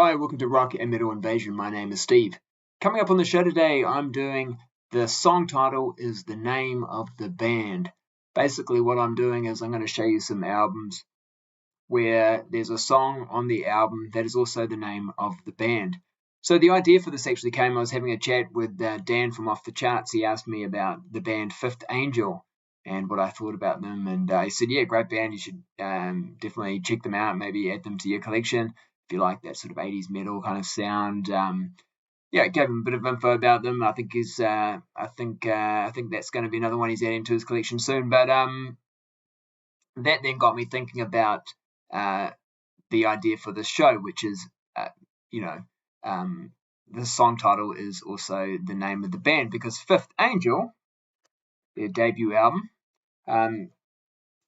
Hi, welcome to Rock and Metal Invasion. My name is Steve. Coming up on the show today, I'm doing the song title is the name of the band. Basically, what I'm doing is I'm going to show you some albums where there's a song on the album that is also the name of the band. So the idea for this actually came, I was having a chat with Dan from Off the Charts. He asked me about the band Fifth Angel and what I thought about them. And he said, yeah, great band. You should definitely check them out, maybe add them to your collection if you like that sort of 80s metal kind of sound. Yeah, gave him a bit of info about them. I think I think that's going to be another one he's adding to his collection soon. But that then got me thinking about the idea for this show, which is, the song title is also the name of the band, because Fifth Angel, their debut album,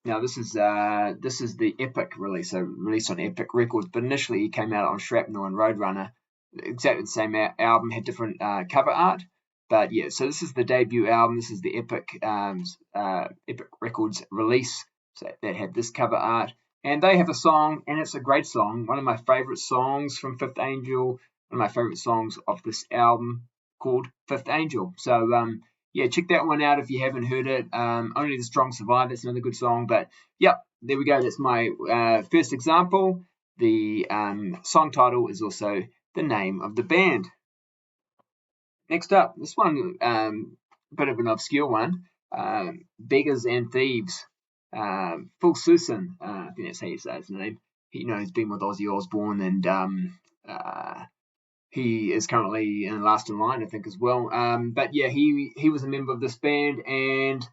now this is the Epic release, so released on Epic Records, but initially it came out on Shrapnel and Roadrunner. Exactly the same album, had different cover art, but yeah. So this is the debut album. This is the Epic Epic Records release. So that had this cover art, and they have a song, and it's a great song. One of my favorite songs from Fifth Angel. One of my favorite songs of this album, called Fifth Angel. So yeah, check that one out if you haven't heard it. Only the Strong Survive. That's another good song. But yeah, there we go. That's my first example. The song title is also the name of the band. Next up, this one, bit of an obscure one. Beggars and Thieves. Phil Susan. I think that's how you say his name. He's been with Ozzy Osbourne, and he is currently in Last in Line, I think, as well. But yeah, he was a member of this band, and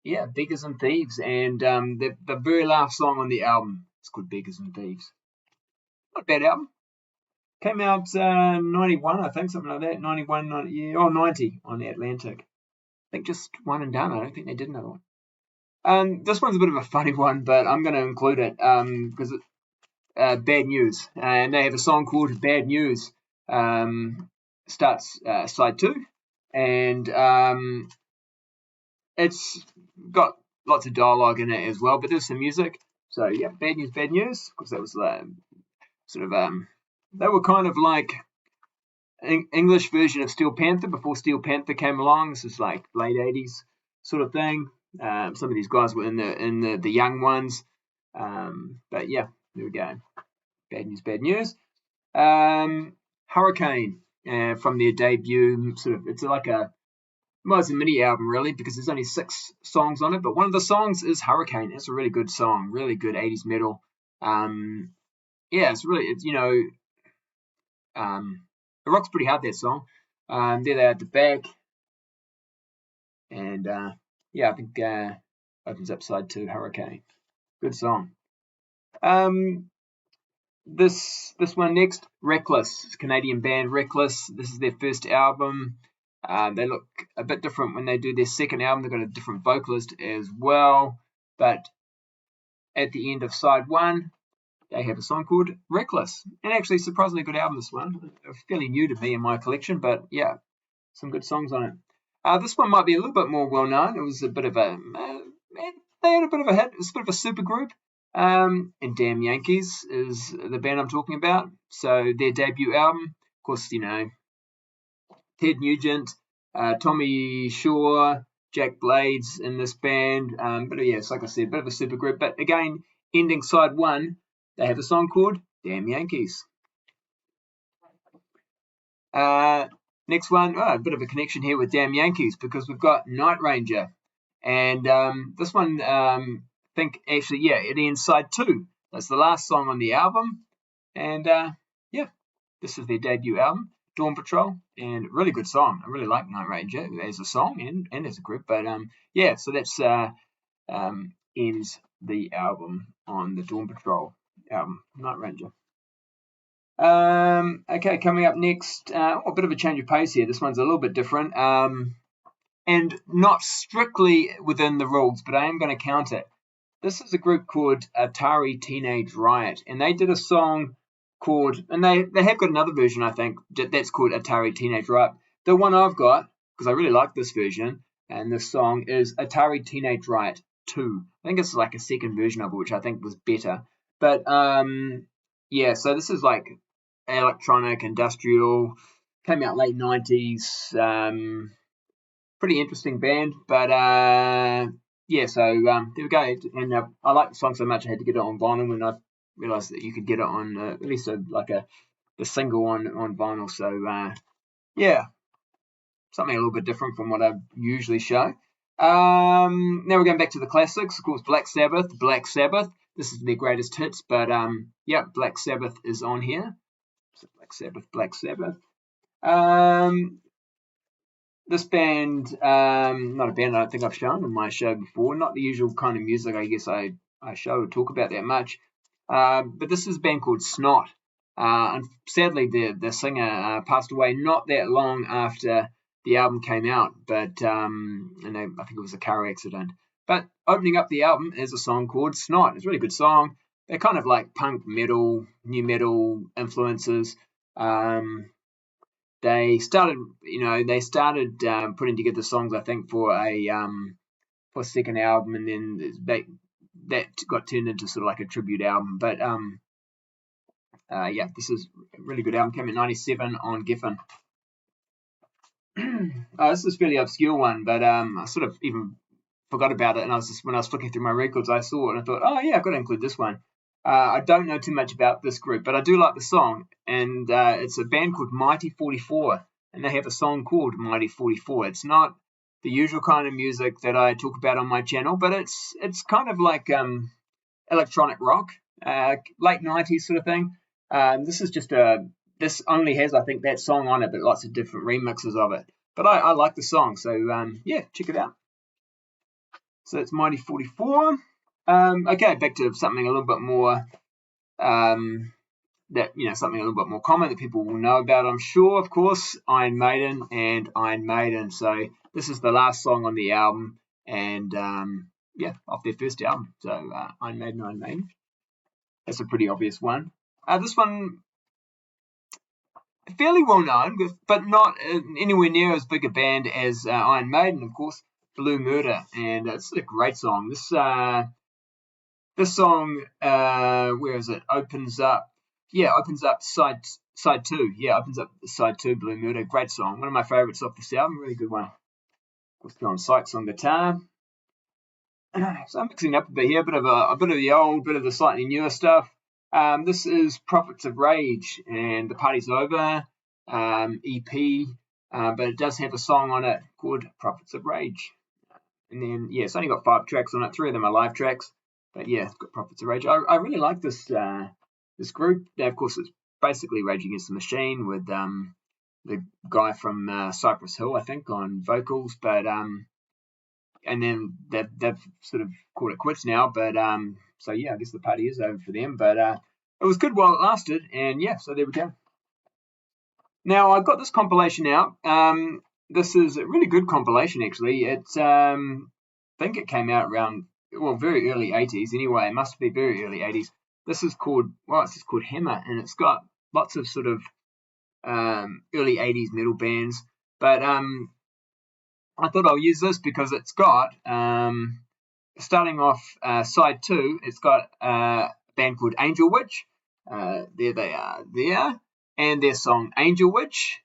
yeah, Beggars and Thieves. And the very last song on the album is called Beggars and Thieves. Not a bad album. Came out 91, I think, something like that. 91, 90 on the Atlantic. I think just one and done. I don't think they did another one. This one's a bit of a funny one, but I'm going to include it because it's Bad News. And they have a song called Bad News. Starts side 2, and it's got lots of dialogue in it as well, but there's some music. So yeah, Bad News, because that was sort of they were kind of like English version of Steel Panther before Steel Panther came along. This is like late 80s sort of thing. Some of these guys were in the young ones, but yeah, there we go. Bad News. Hurricane, from their debut, it's like it's a mini album really, because there's only 6 songs on it, but one of the songs is Hurricane. It's a really good song, really good 80s metal. Yeah, it rocks pretty hard, that song. There they are at the back, and yeah, I think opens up side 2, Hurricane. Good song. This one next, Reckless, Canadian band Reckless. This is their first album. They look a bit different when they do their second album. They've got a different vocalist as well. But at the end of side 1, they have a song called Reckless. And actually, surprisingly good album, this one. Fairly new to me in my collection, but yeah, some good songs on it. This one might be a little bit more well known. It was a bit of a they had a bit of a hit. It's a bit of a super group. And Damn Yankees is the band I'm talking about. So their debut album, of course, Ted Nugent, Tommy Shaw, Jack Blades in this band. But yeah, it's like I said, a bit of a super group. But again, ending side 1, they have a song called Damn Yankees. Next one, a bit of a connection here with Damn Yankees, because we've got Night Ranger. And this one, think actually, yeah, it ends side 2. That's the last song on the album. And yeah, this is their debut album, Dawn Patrol, and really good song. I really like Night Ranger as a song and as a group. But yeah, so that's ends the album on the Dawn Patrol album, Night Ranger. Okay, coming up next, a bit of a change of pace here. This one's a little bit different, and not strictly within the rules, but I am going to count it. This is a group called Atari Teenage Riot, and they did a song called, and they have got another version, I think, that's called Atari Teenage Riot. The one I've got, because I really like this version, and this song is Atari Teenage Riot 2. I think it's like a second version of it, which I think was better. But yeah, so this is like electronic, industrial. Came out late 90s. Pretty interesting band, but yeah. So there we go. And I like the song so much I had to get it on vinyl when I realised that you could get it on at least the single on vinyl. So yeah, something a little bit different from what I usually show. Now we're going back to the classics. Of course, Black Sabbath. Black Sabbath. This is their greatest hits, but yeah, Black Sabbath is on here. So Black Sabbath, Black Sabbath. This band, not a band I don't think I've shown on my show before. Not the usual kind of music I guess I show or talk about that much. But this is a band called Snot. And sadly, the singer passed away not that long after the album came out. But and I think it was a car accident. But opening up the album is a song called Snot. It's a really good song. They're kind of like punk metal, new metal influences. They started putting together songs, I think, for a second album, and then that got turned into sort of like a tribute album. But yeah, this is a really good album. Came in '97 on Geffen. This is a fairly obscure one, but I sort of even forgot about it. And when I was flicking through my records, I saw it and I thought, oh yeah, I've got to include this one. I don't know too much about this group, but I do like the song. And it's a band called Mighty 44, and they have a song called Mighty 44. It's not the usual kind of music that I talk about on my channel, but it's kind of like electronic rock, late 90s sort of thing. This is just this only has, I think, that song on it, but lots of different remixes of it. But I like the song, so yeah, check it out. So it's Mighty 44. Okay, back to something a little bit more something a little bit more common that people will know about, I'm sure. Of course, Iron Maiden. So this is the last song on the album, and yeah, off their first album. So Iron Maiden. That's a pretty obvious one. This one, fairly well known, but not anywhere near as big a band as Iron Maiden, of course. Blue Murder, and it's a great song. This song, where is it? Opens up side 2. Yeah, opens up side 2, Blue Murder. Great song. One of my favourites off this album. Really good one. Of course, John Sykes on guitar. So I'm mixing up a bit here. A bit of the old, bit of the slightly newer stuff. This is Prophets of Rage, and The Party's Over EP. But it does have a song on it called Prophets of Rage. And then, yeah, it's only got 5 tracks on it. 3 of them are live tracks. But yeah, it's got Prophets of Rage. I really like this group. Now, of course, it's basically Rage Against the Machine with the guy from Cypress Hill, I think, on vocals. But and then they've sort of called it quits now. But so yeah, I guess the party is over for them. But it was good while it lasted. And yeah, so there we go. Now I got this compilation out. This is a really good compilation, actually. It's I think it came out around, well, very early 80s anyway. It must be very early 80s. This is called Hammer, and it's got lots of sort of early 80s metal bands. But I thought I'll use this because it's got, starting off side 2, it's got a band called Angel Witch. There they are there. And their song Angel Witch.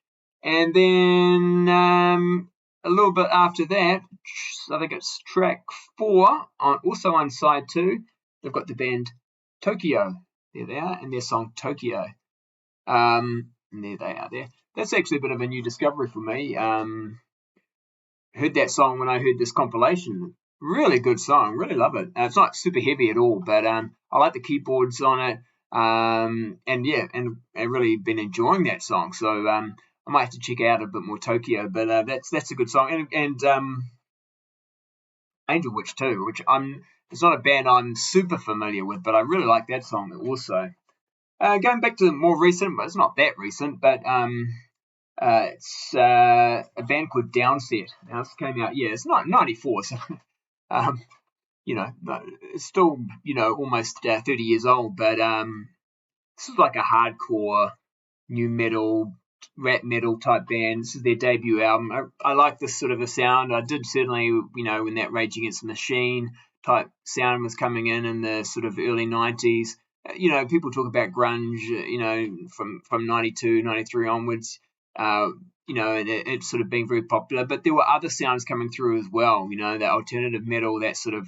And then a little bit after that, I think it's track 4, also on side 2, they've got the band Tokyo. There they are, and their song Tokyo. And there they are there. That's actually a bit of a new discovery for me. Heard that song when I heard this compilation. Really good song, really love it. It's not super heavy at all, but I like the keyboards on it. And yeah, and I've really been enjoying that song. So I might have to check out a bit more Tokyo, but that's a good song. And Angel Witch too, which it's not a band I'm super familiar with, but I really like that song also. Going back to more recent, but it's not that recent, but it's a band called Downset. Now this came out, yeah, it's not 94, so it's still almost 30 years old, but this is like a hardcore new metal, rap metal type band. This is their debut album. I like this sort of a sound. I did certainly, when that Rage Against the Machine type sound was coming in the sort of early 90s. you know, people talk about grunge, you know, from 92, 93 onwards, you know, and it sort of being very popular, but there were other sounds coming through as well, you know, that alternative metal, that sort of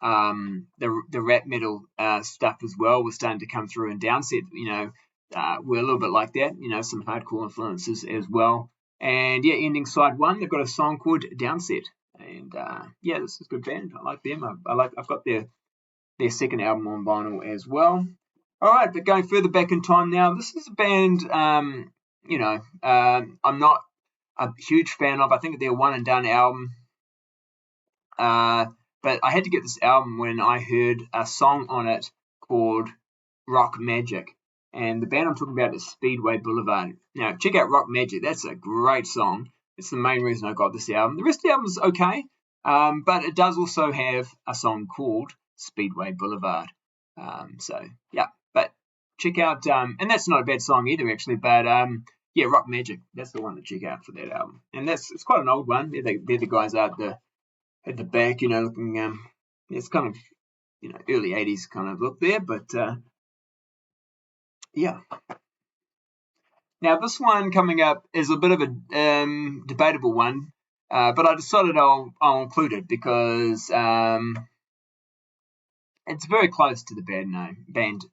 the rap metal stuff as well was starting to come through, and Downset, you know, were a little bit like that, you know, some hardcore influences as well. And yeah, ending side one, they've got a song called Downset, and yeah, this is a good band. I like them. I've got their second album on vinyl as well. All right, but going further back in time now, this is a band, you know, I'm not a huge fan of. I think they're a one and done album. But I had to get this album when I heard a song on it called Rock Magic. And the band I'm talking about is Speedway Boulevard. Now, check out Rock Magic. That's a great song. It's the main reason I got this album. The rest of the album's okay, but it does also have a song called Speedway Boulevard. So, yeah, but check out, and that's not a bad song either, actually, but yeah, Rock Magic. That's the one to check out for that album. And it's quite an old one. They're the guys out at the back, you know, looking, it's kind of, you know, early 80s kind of look there, but yeah. Now, this one coming up is a bit of a debatable one, but I decided I'll include it because it's very close to the band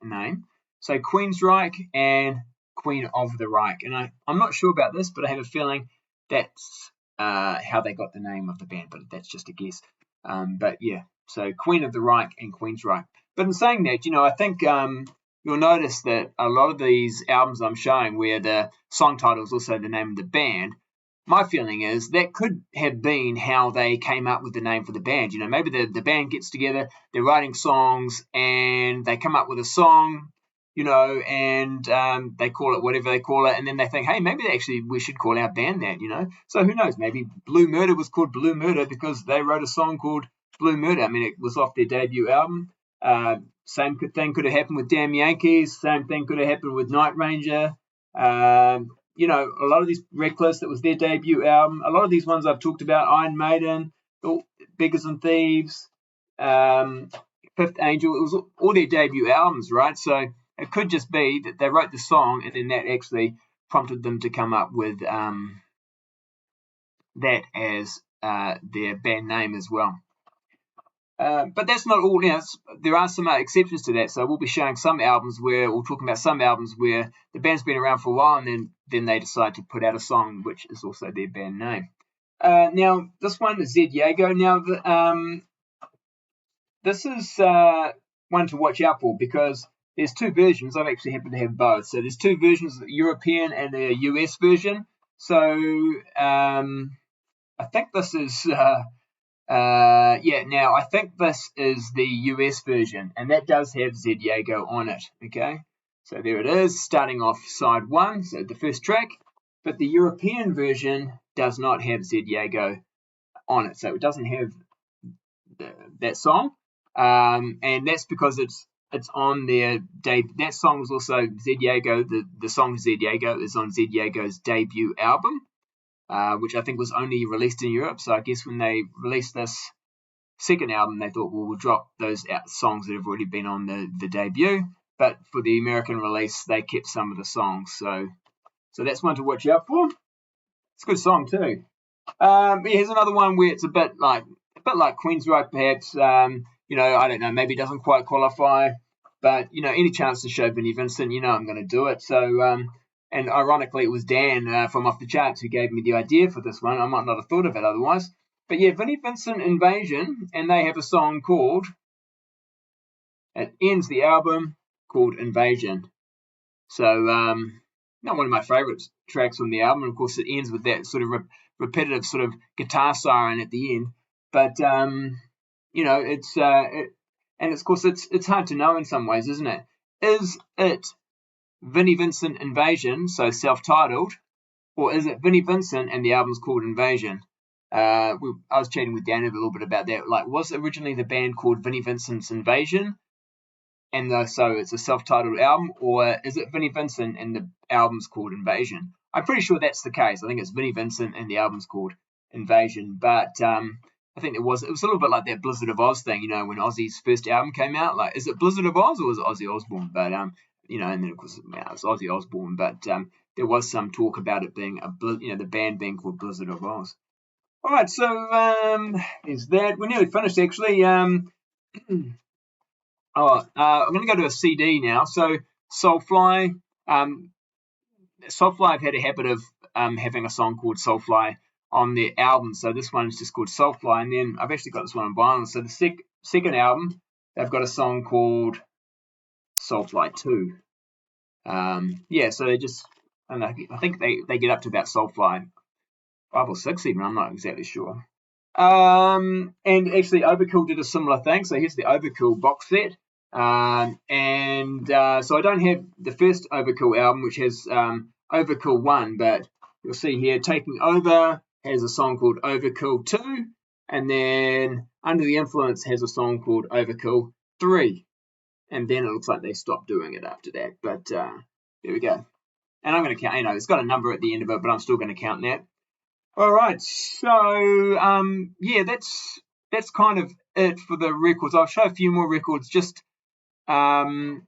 name. So Queensryche and Queen of the Reich. And I'm not sure about this, but I have a feeling that's how they got the name of the band, but that's just a guess. But yeah, so Queen of the Reich and Queensryche. But in saying that, you know, I think you'll notice that a lot of these albums I'm showing where the song title is also the name of the band, my feeling is that could have been how they came up with the name for the band. You know, maybe the band gets together, they're writing songs, and they come up with a song, you know, and they call it whatever they call it, and then they think, hey, maybe we should call our band that, you know. So who knows, maybe Blue Murder was called Blue Murder because they wrote a song called Blue Murder. I mean, it was off their debut album. Same thing could have happened with Damn Yankees. Same thing could have happened with Night Ranger. You know, a lot of these, Reckless, that was their debut album. A lot of these ones I've talked about, Iron Maiden, Beggars and Thieves, Fifth Angel, it was all their debut albums, right? So it could just be that they wrote the song and then that actually prompted them to come up with that as their band name as well. But that's not all. You know, there are some exceptions to that. So we'll be showing some albums where we're talking about some albums where the band's been around for a while and then they decide to put out a song which is also their band name. Now this one is Zed Yago. Now this is one to watch out for because there's two versions. I've actually happened to have both. So there's two versions, the European and the US version. So I think this is now I think this is the US version, and that does have Zed Yago on it, okay? So there it is, starting off side one, so the first track, but the European version does not have Zed Yago on it, so it doesn't have that song, and that's because it's on their debut. That song was also Zed Yago, the song Zed Yago is on Zed Yago's debut album, which I think was only released in Europe. So I guess when they released this second album, they thought, well, we'll drop those songs that have already been on the debut. But for the American release, they kept some of the songs. So that's one to watch out for. It's a good song too. Here's another one where it's a bit like Queensryche, perhaps. You know, I don't know, maybe it doesn't quite qualify. But, you know, any chance to show Vinnie Vincent, you know I'm going to do it. So, and ironically, it was Dan from Off the Charts who gave me the idea for this one. I might not have thought of it otherwise. But yeah, Vinnie Vincent Invasion, and they have a song called, it ends the album, called Invasion. So, not one of my favourite tracks on the album. Of course, it ends with that sort of repetitive sort of guitar siren at the end. But, you know, and of course, it's hard to know in some ways, isn't it? Is it Vinnie Vincent Invasion, so self-titled, or is it Vinnie Vincent and the album's called Invasion? I was chatting with Dan a little bit about that. Like, was originally the band called Vinnie Vincent's Invasion, and so it's a self-titled album, or is it Vinnie Vincent and the album's called Invasion? I'm pretty sure that's the case. I think it's Vinnie Vincent and the album's called Invasion, but I think it was a little bit like that Blizzard of Oz thing, when Ozzy's first album came out. Like, is it Blizzard of Oz or is it Ozzy Osbourne? But and then of course it's Ozzy Osbourne. But there was some talk about it being the band being called Blizzard of Oz. All right, so is that we're nearly finished actually. I'm going to go to a CD now. So Soulfly. Soulfly have had a habit of having a song called Soulfly on their album. So this one is just called Soulfly, and then I've actually got this one on vinyl. So the second album, they've got a song called Soulfly 2. So they just, I think they get up to about Soulfly 5 or 6 even, I'm not exactly sure. And actually Overkill did a similar thing. So here's the Overkill box set. So I don't have the first Overkill album, which has Overkill 1, but you'll see here Taking Over has a song called Overkill 2, and then Under the Influence has a song called Overkill 3, and then it looks like they stopped doing it after that, but there we go. And I'm going to count, it's got a number at the end of it, but I'm still going to count that. All right, so that's kind of it for the records. I'll show a few more records. Just I'm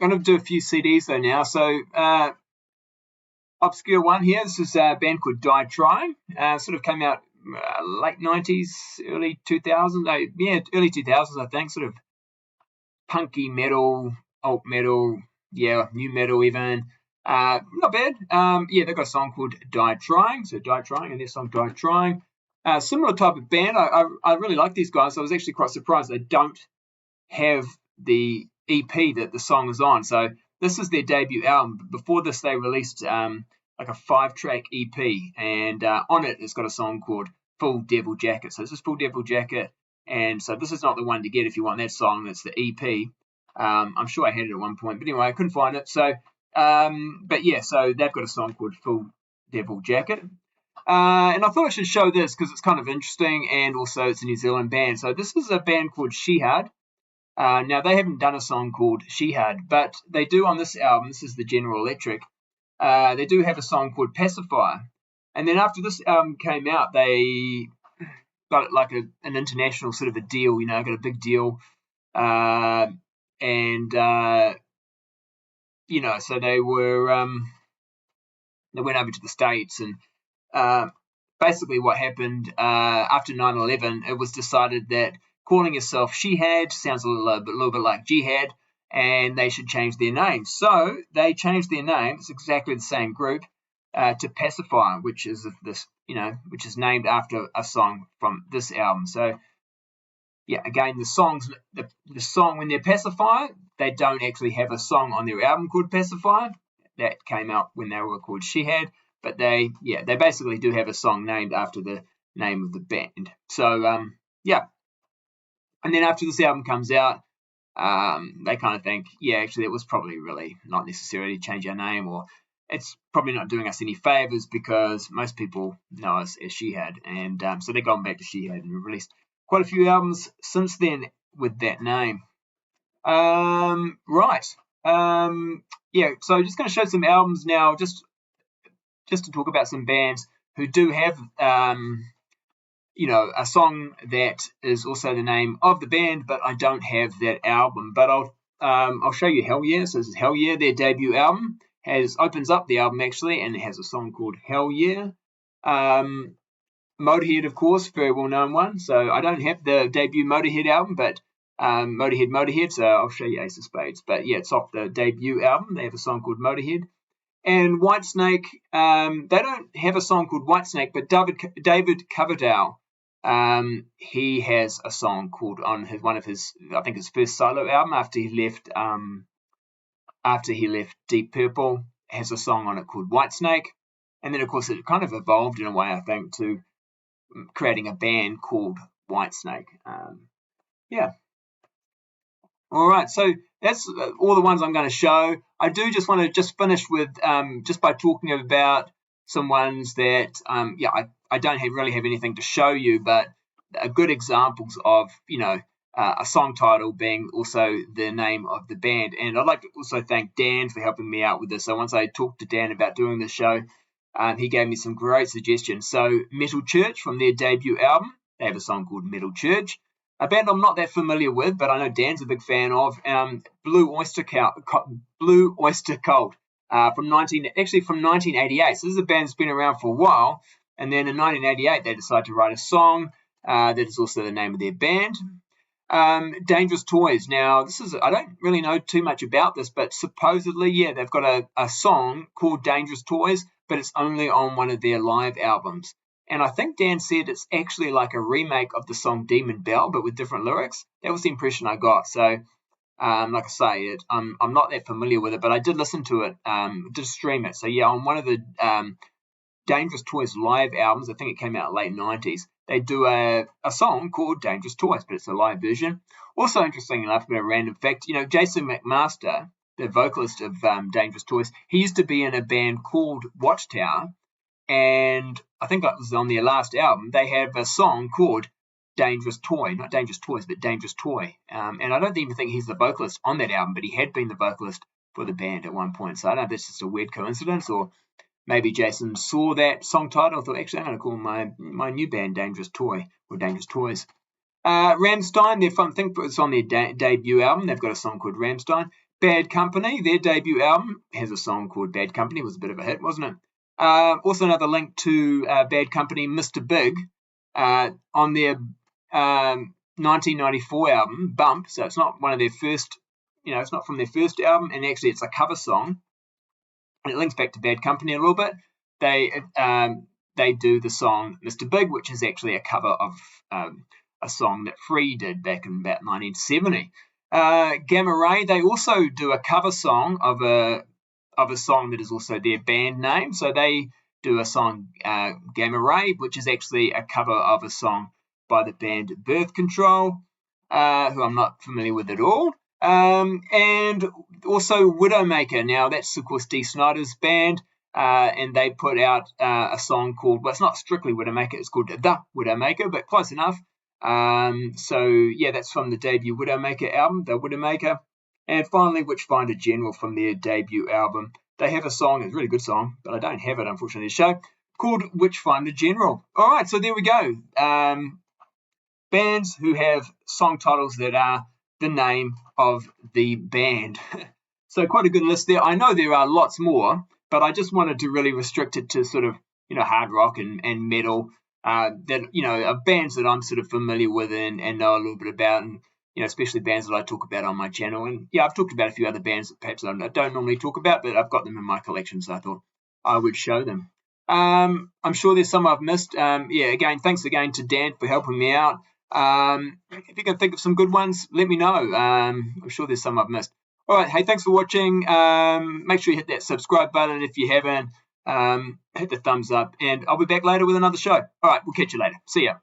going to do a few CDs though now. So obscure one here. This is a band called Die Trying. Sort of came out late 90s, early 2000s. Early 2000s, I think. Sort of punky metal, alt metal, new metal even. Not bad. They've got a song called Die Trying. So Die Trying, and their song Die Trying. Similar type of band. I really like these guys. I was actually quite surprised they don't have the EP that the song is on. So this is their debut album. Before this, they released like a 5-track EP, and on it, it's got a song called Full Devil Jacket. So this is Full Devil Jacket, and so this is not the one to get if you want that song. It's the EP. I'm sure I had it at one point, but anyway, I couldn't find it. So, so they've got a song called Full Devil Jacket. And I thought I should show this because it's kind of interesting, and also it's a New Zealand band. So this is a band called Shihad. Now, they haven't done a song called Shihad, but they do on this album. This is the General Electric. They do have a song called Pacifier. And then after this album came out, they got it like an international sort of a deal, got a big deal. So they were, they went over to the States, and basically what happened after 9/11, it was decided that calling yourself Shihad sounds a little bit like jihad, and they should change their name. So they changed their name. It's exactly the same group to Pacifier, which is which is named after a song from this album. So again, the song when they're Pacifier, they don't actually have a song on their album called Pacifier. That came out when they were called Shihad, but they basically do have a song named after the name of the band. So and then after this album comes out, they kind of think, actually, it was probably really not necessary to change our name, or it's probably not doing us any favors because most people know us as Shihad. And so they've gone back to Shihad and released quite a few albums since then with that name. So just going to show some albums now, just to talk about some bands who do have a song that is also the name of the band, but I don't have that album. But I'll show you Hell Yeah. So this is Hell Yeah. Their debut album opens up the album actually, and it has a song called Hell Yeah. Motorhead, of course, very well known one. So I don't have the debut Motorhead album, but Motorhead. So I'll show you Ace of Spades. But it's off the debut album. They have a song called Motorhead. And Whitesnake, they don't have a song called Whitesnake, but David Coverdale. He has a song called on one of his, I think his first solo album after he left Deep Purple, has a song on it called Whitesnake. And then of course it kind of evolved in a way, I think, to creating a band called Whitesnake. All right, so that's all the ones I'm going to show. I do just want to finish with just by talking about some ones that I don't really have anything to show you, but are good examples of a song title being also the name of the band. And I'd like to also thank Dan for helping me out with this. So once I talked to Dan about doing this show, he gave me some great suggestions. So Metal Church from their debut album, They have a song called Metal Church. A band I'm not that familiar with, but I know Dan's a big fan of, Blue Oyster Cult, from 1988. So this is a band that's been around for a while, and then in 1988 they decided to write a song that is also the name of their band. Dangerous Toys. Now, I don't really know too much about this, but supposedly, yeah, they've got a song called Dangerous Toys, but it's only on one of their live albums. And I think Dan said it's actually like a remake of the song Demon Bell, but with different lyrics. That was the impression I got. So, like I say, I'm not that familiar with it, but I did listen to it, did stream it. So, yeah, on one of the Dangerous Toys live albums, I think it came out in the late 90s, they do a song called Dangerous Toys, but it's a live version. Also, interesting enough, a bit of a random fact, Jason McMaster, the vocalist of Dangerous Toys, he used to be in a band called Watchtower, and I think that was on their last album. They have a song called Dangerous Toy, not Dangerous Toys, but Dangerous Toy. And I don't even think he's the vocalist on that album, but he had been the vocalist for the band at one point. So I don't know if that's just a weird coincidence, or maybe Jason saw that song title and thought, actually, I'm going to call my new band Dangerous Toy, or Dangerous Toys. Rammstein, I think it's on their debut album. They've got a song called Rammstein. Bad Company, their debut album, has a song called Bad Company. It was a bit of a hit, wasn't it? Also another link to Bad Company, Mr. Big, on their 1994 album, Bump. So it's not one of their first, it's not from their first album, and actually it's a cover song. And it links back to Bad Company a little bit. They do the song Mr. Big, which is actually a cover of a song that Free did back in about 1970. Gamma Ray, they also do a cover song of a song that is also their band name. So they do a song, Gamma Ray, which is actually a cover of a song by the band Birth Control, who I'm not familiar with at all. And also Widowmaker. Now, that's, of course, Dee Snider's band, and they put out a song called, well, it's not strictly Widowmaker, it's called The Widowmaker, but close enough. So, yeah, that's from the debut Widowmaker album, The Widowmaker. And finally, Witchfinder General from their debut album. They have a song, it's a really good song, but I don't have it, unfortunately, in the show, called Witchfinder General. All right, so there we go. Bands who have song titles that are the name of the band. So quite a good list there. I know there are lots more, but I just wanted to really restrict it to sort of, hard rock and metal, that, bands that I'm sort of familiar with and know a little bit about, and, especially bands that I talk about on my channel. And yeah, I've talked about a few other bands that perhaps I don't normally talk about, but I've got them in my collection, so I thought I would show them. I'm sure there's some I've missed. Again, thanks again to Dan for helping me out. If you can think of some good ones, let me know. I'm sure there's some I've missed. All right, hey, thanks for watching. Make sure you hit that subscribe button if you haven't. Hit the thumbs up, and I'll be back later with another show. All right, we'll catch you later. See ya.